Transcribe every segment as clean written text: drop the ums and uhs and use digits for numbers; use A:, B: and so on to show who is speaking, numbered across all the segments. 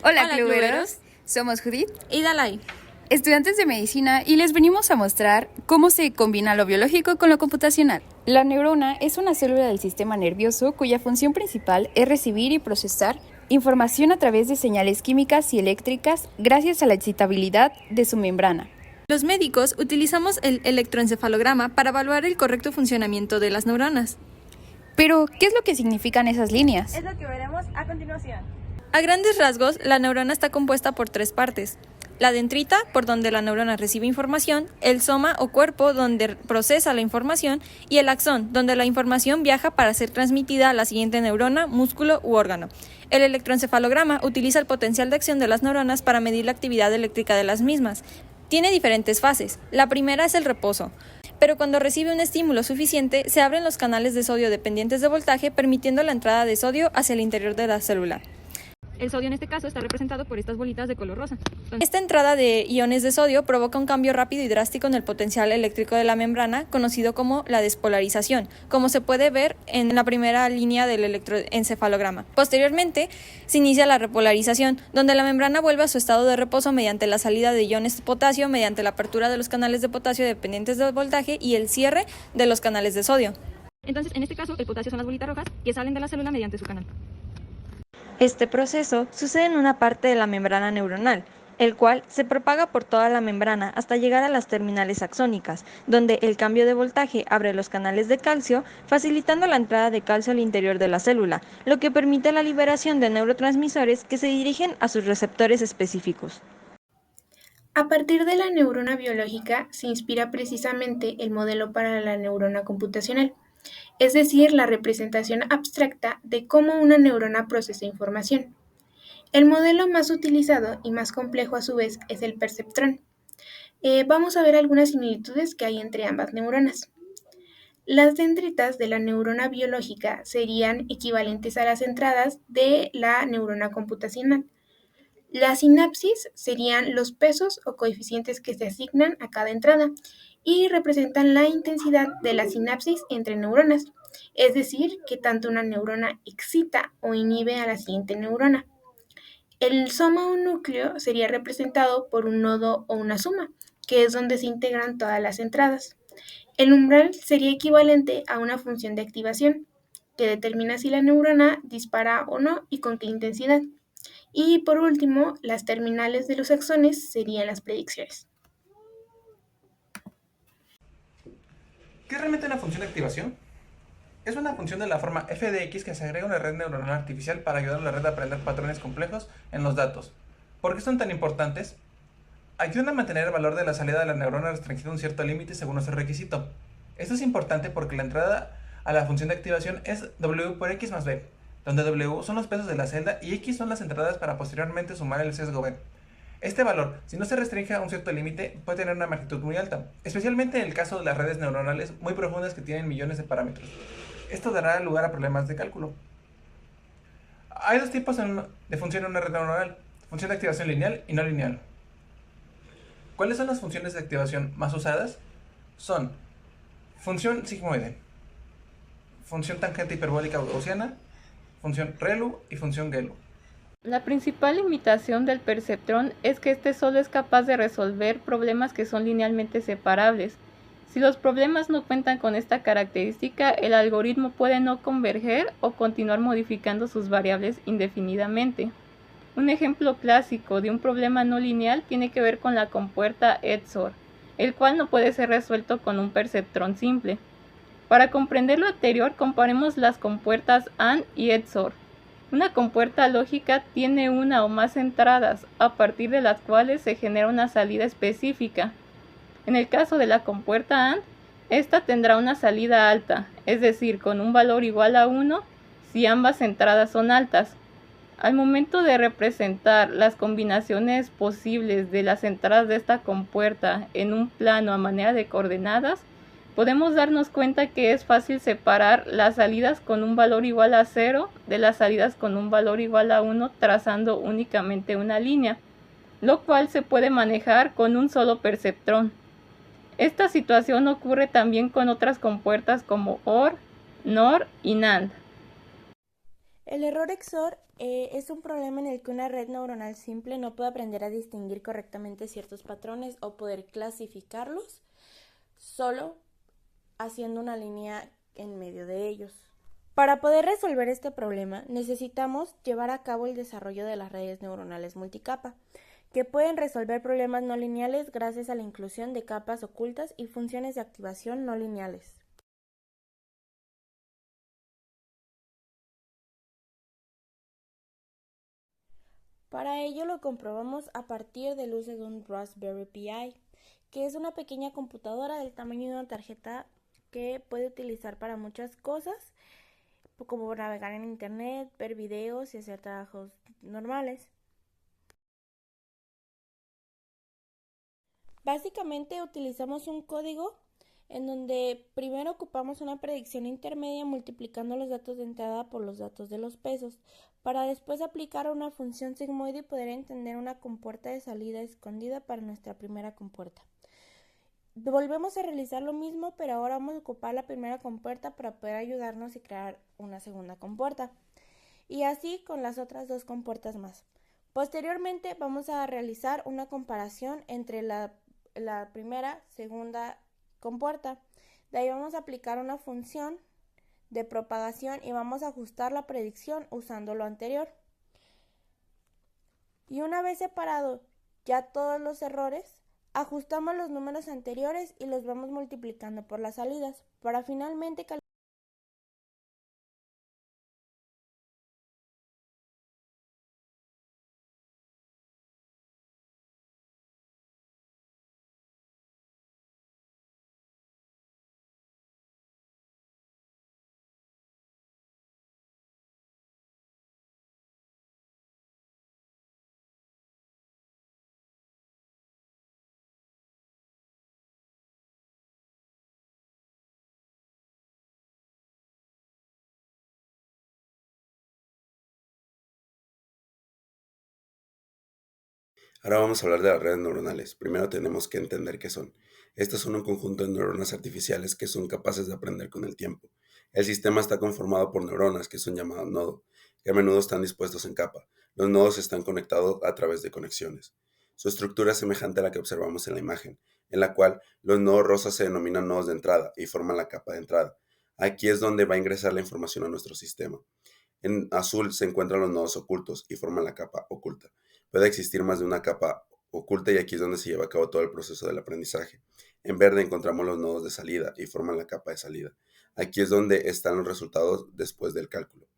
A: Hola,
B: Hola,
A: cluberos.
B: cluberos.
A: Somos Judith,
B: Y Dalai.
A: estudiantes de medicina, y les venimos a mostrar cómo se combina lo biológico con lo computacional. La neurona es una célula del sistema nervioso cuya función principal es recibir y procesar información a través de señales químicas y eléctricas gracias a la excitabilidad de su membrana.
B: Los médicos utilizamos el electroencefalograma para evaluar el correcto funcionamiento de las neuronas.
A: Pero, ¿qué es lo que significan esas líneas?
C: Es lo que veremos a continuación.
B: A grandes rasgos, la neurona está compuesta por tres partes. La dendrita, por donde la neurona recibe información, el soma o cuerpo, donde procesa la información, y el axón, donde la información viaja para ser transmitida a la siguiente neurona, músculo u órgano. El electroencefalograma utiliza el potencial de acción de las neuronas para medir la actividad eléctrica de las mismas. Tiene diferentes fases. La primera es el reposo, pero cuando recibe un estímulo suficiente, se abren los canales de sodio dependientes de voltaje, permitiendo la entrada de sodio hacia el interior de la célula. El sodio en este caso está representado por estas bolitas de color rosa. Esta entrada de iones de sodio provoca un cambio rápido y drástico en el potencial eléctrico de la membrana, conocido como la despolarización, como se puede ver en la primera línea del electroencefalograma. Posteriormente, se inicia la repolarización, donde la membrana vuelve a su estado de reposo mediante la salida de iones de potasio, mediante la apertura de los canales de potasio dependientes del voltaje y el cierre de los canales de sodio. Entonces, en este caso, el potasio son las bolitas rojas que salen de la célula mediante su canal.
D: Este proceso sucede en una parte de la membrana neuronal, el cual se propaga por toda la membrana hasta llegar a las terminales axónicas, donde el cambio de voltaje abre los canales de calcio, facilitando la entrada de calcio al interior de la célula, lo que permite la liberación de neurotransmisores que se dirigen a sus receptores específicos.
E: A partir de la neurona biológica se inspira precisamente el modelo para la neurona computacional, es decir, la representación abstracta de cómo una neurona procesa información. El modelo más utilizado y más complejo a su vez es el perceptrón. Vamos a ver algunas similitudes que hay entre ambas neuronas. Las dendritas de la neurona biológica serían equivalentes a las entradas de la neurona computacional. Las sinapsis serían los pesos o coeficientes que se asignan a cada entrada y representan la intensidad de la sinapsis entre neuronas, es decir, que tanto una neurona excita o inhibe a la siguiente neurona. El soma o núcleo sería representado por un nodo o una suma, que es donde se integran todas las entradas. El umbral sería equivalente a una función de activación, que determina si la neurona dispara o no y con qué intensidad. Y por último, las terminales de los axones serían las predicciones.
F: ¿Qué es realmente una función de activación? Es una función de la forma f de x que se agrega a una red neuronal artificial para ayudar a la red a aprender patrones complejos en los datos. ¿Por qué son tan importantes? Ayudan a mantener el valor de la salida de la neurona restringido a un cierto límite según nuestro requisito. Esto es importante porque la entrada a la función de activación es w por x más b, donde w son los pesos de la celda y x son las entradas para posteriormente sumar el sesgo b. Este valor, si no se restringe a un cierto límite, puede tener una magnitud muy alta, especialmente en el caso de las redes neuronales muy profundas que tienen millones de parámetros. Esto dará lugar a problemas de cálculo. Hay dos tipos de función en una red neuronal: función de activación lineal y no lineal. ¿Cuáles son las funciones de activación más usadas? Son función sigmoide, función tangente hiperbólica gaussiana, función ReLU y función GeLU.
G: La principal limitación del perceptrón es que este solo es capaz de resolver problemas que son linealmente separables. Si los problemas no cuentan con esta característica, el algoritmo puede no converger o continuar modificando sus variables indefinidamente. Un ejemplo clásico de un problema no lineal tiene que ver con la compuerta EDSOR, el cual no puede ser resuelto con un perceptrón simple. Para comprender lo anterior, comparemos las compuertas AND y EDSOR. Una compuerta lógica tiene una o más entradas, a partir de las cuales se genera una salida específica. En el caso de la compuerta AND, esta tendrá una salida alta, es decir, con un valor igual a 1 si ambas entradas son altas. Al momento de representar las combinaciones posibles de las entradas de esta compuerta en un plano a manera de coordenadas, podemos darnos cuenta que es fácil separar las salidas con un valor igual a 0 de las salidas con un valor igual a 1 trazando únicamente una línea, lo cual se puede manejar con un solo perceptrón. Esta situación ocurre también con otras compuertas como OR, NOR y NAND.
C: El error XOR es un problema en el que una red neuronal simple no puede aprender a distinguir correctamente ciertos patrones o poder clasificarlos solo haciendo una línea en medio de ellos. Para poder resolver este problema, necesitamos llevar a cabo el desarrollo de las redes neuronales multicapa, que pueden resolver problemas no lineales gracias a la inclusión de capas ocultas y funciones de activación no lineales. Para ello lo comprobamos a partir del uso de un Raspberry Pi, que es una pequeña computadora del tamaño de una tarjeta que puede utilizar para muchas cosas, como navegar en internet, ver videos y hacer trabajos normales. Básicamente utilizamos un código en donde primero ocupamos una predicción intermedia multiplicando los datos de entrada por los datos de los pesos, para después aplicar una función sigmoide y poder entender una compuerta de salida escondida para nuestra primera compuerta. Volvemos a realizar lo mismo, pero ahora vamos a ocupar la primera compuerta para poder ayudarnos y crear una segunda compuerta. Y así con las otras dos compuertas más. Posteriormente vamos a realizar una comparación entre la primera, segunda compuerta. De ahí vamos a aplicar una función de propagación y vamos a ajustar la predicción usando lo anterior. Y una vez separado ya todos los errores, ajustamos los números anteriores y los vamos multiplicando por las salidas para finalmente calcular.
H: Ahora vamos a hablar de las redes neuronales. Primero tenemos que entender qué son. Estas son un conjunto de neuronas artificiales que son capaces de aprender con el tiempo. El sistema está conformado por neuronas que son llamadas nodo, que a menudo están dispuestos en capa. Los nodos están conectados a través de conexiones. Su estructura es semejante a la que observamos en la imagen, en la cual los nodos rosas se denominan nodos de entrada y forman la capa de entrada. Aquí es donde va a ingresar la información a nuestro sistema. En azul se encuentran los nodos ocultos y forman la capa oculta. Puede existir más de una capa oculta y aquí es donde se lleva a cabo todo el proceso del aprendizaje. En verde encontramos los nodos de salida y forman la capa de salida. Aquí es donde están los resultados después del cálculo.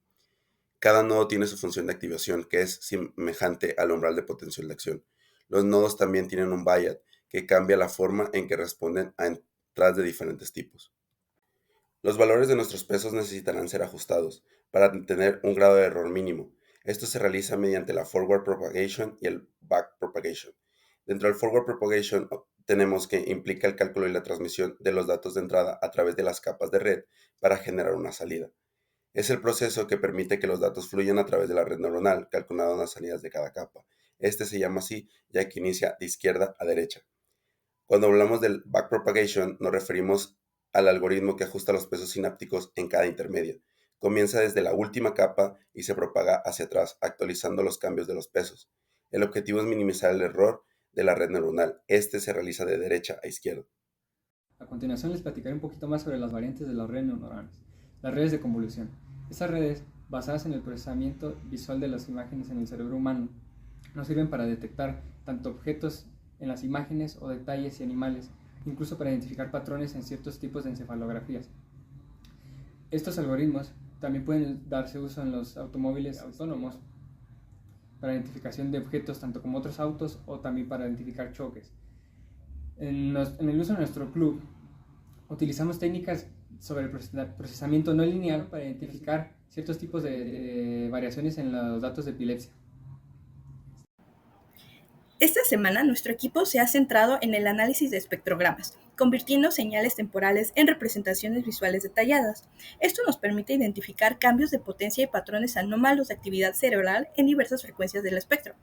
H: Cada nodo tiene su función de activación, que es semejante al umbral de potencial de acción. Los nodos también tienen un bias, que cambia la forma en que responden a entradas de diferentes tipos. Los valores de nuestros pesos necesitarán ser ajustados para tener un grado de error mínimo. Esto se realiza mediante la forward propagation y el back propagation. Dentro del forward propagation tenemos que implica el cálculo y la transmisión de los datos de entrada a través de las capas de red para generar una salida. Es el proceso que permite que los datos fluyan a través de la red neuronal, calculando las salidas de cada capa. Este se llama así, ya que inicia de izquierda a derecha. Cuando hablamos del backpropagation, nos referimos al algoritmo que ajusta los pesos sinápticos en cada intermedio. Comienza desde la última capa y se propaga hacia atrás, actualizando los cambios de los pesos. El objetivo es minimizar el error de la red neuronal. Este se realiza de derecha a izquierda.
I: A continuación les platicaré un poquito más sobre las variantes de las redes neuronales. Las redes de convolución. Estas redes, basadas en el procesamiento visual de las imágenes en el cerebro humano, nos sirven para detectar tanto objetos en las imágenes o detalles y animales, incluso para identificar patrones en ciertos tipos de encefalografías. Estos algoritmos también pueden darse uso en los automóviles autónomos para identificación de objetos tanto como otros autos o también para identificar choques. En el uso de nuestro club utilizamos técnicas sobre el procesamiento no lineal para identificar ciertos tipos de variaciones en los datos de epilepsia.
J: Esta semana nuestro equipo se ha centrado en el análisis de espectrogramas, convirtiendo señales temporales en representaciones visuales detalladas. Esto nos permite identificar cambios de potencia y patrones anómalos de actividad cerebral en diversas frecuencias del espectro.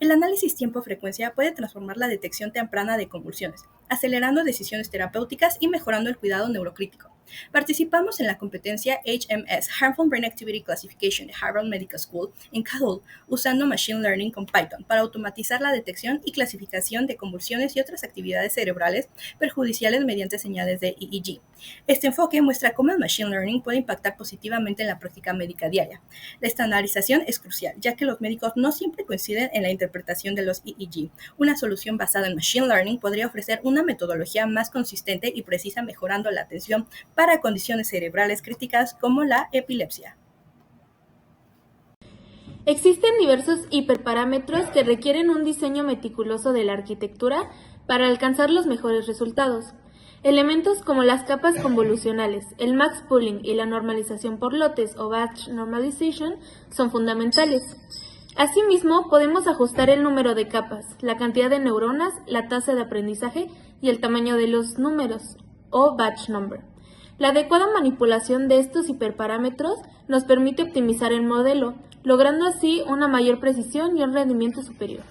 J: El análisis tiempo-frecuencia puede transformar la detección temprana de convulsiones, acelerando decisiones terapéuticas y mejorando el cuidado neurocrítico. Participamos en la competencia HMS, Harmful Brain Activity Classification de Harvard Medical School en Kabul, usando Machine Learning con Python para automatizar la detección y clasificación de convulsiones y otras actividades cerebrales perjudiciales mediante señales de EEG. Este enfoque muestra cómo el Machine Learning puede impactar positivamente en la práctica médica diaria. La estandarización es crucial, ya que los médicos no siempre coinciden en la interpretación de los EEG. Una solución basada en Machine Learning podría ofrecer una metodología más consistente y precisa, mejorando la atención para condiciones cerebrales críticas como la epilepsia.
C: Existen diversos hiperparámetros que requieren un diseño meticuloso de la arquitectura para alcanzar los mejores resultados. Elementos como las capas convolucionales, el max pooling y la normalización por lotes o batch normalization son fundamentales. Asimismo, podemos ajustar el número de capas, la cantidad de neuronas, la tasa de aprendizaje y el tamaño de los números o batch number. La adecuada manipulación de estos hiperparámetros nos permite optimizar el modelo, logrando así una mayor precisión y un rendimiento superior.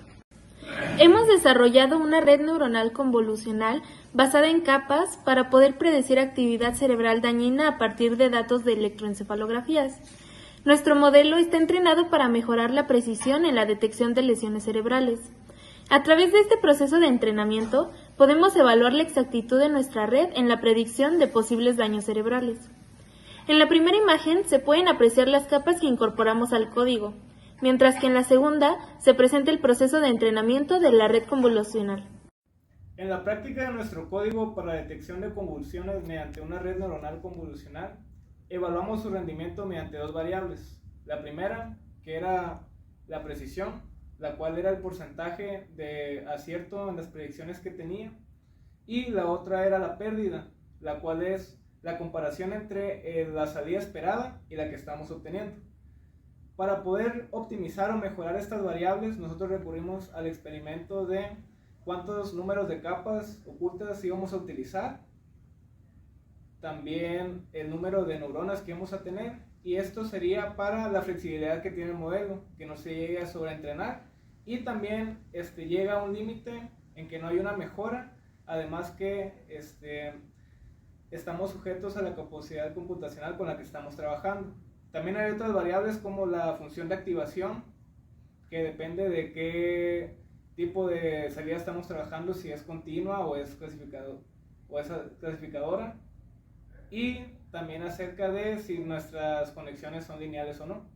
C: Hemos desarrollado una red neuronal convolucional basada en capas para poder predecir actividad cerebral dañina a partir de datos de electroencefalografías. Nuestro modelo está entrenado para mejorar la precisión en la detección de lesiones cerebrales. A través de este proceso de entrenamiento, podemos evaluar la exactitud de nuestra red en la predicción de posibles daños cerebrales. En la primera imagen se pueden apreciar las capas que incorporamos al código, mientras que en la segunda se presenta el proceso de entrenamiento de la red convolucional.
K: En la práctica de nuestro código para detección de convulsiones mediante una red neuronal convolucional, evaluamos su rendimiento mediante dos variables. La primera, que era la precisión, la cual era el porcentaje de acierto en las predicciones que tenía, y la otra era la pérdida, la cual es la comparación entre la salida esperada y la que estamos obteniendo. Para poder optimizar o mejorar estas variables, nosotros recurrimos al experimento de cuántos números de capas ocultas íbamos a utilizar, también el número de neuronas que íbamos a tener, y esto sería para la flexibilidad que tiene el modelo, que no se llegue a sobreentrenar, y también llega a un límite en que no hay una mejora, además que estamos sujetos a la capacidad computacional con la que estamos trabajando. También hay otras variables como la función de activación, que depende de qué tipo de salida estamos trabajando, si es continua o es clasificadora, y también acerca de si nuestras conexiones son lineales o no.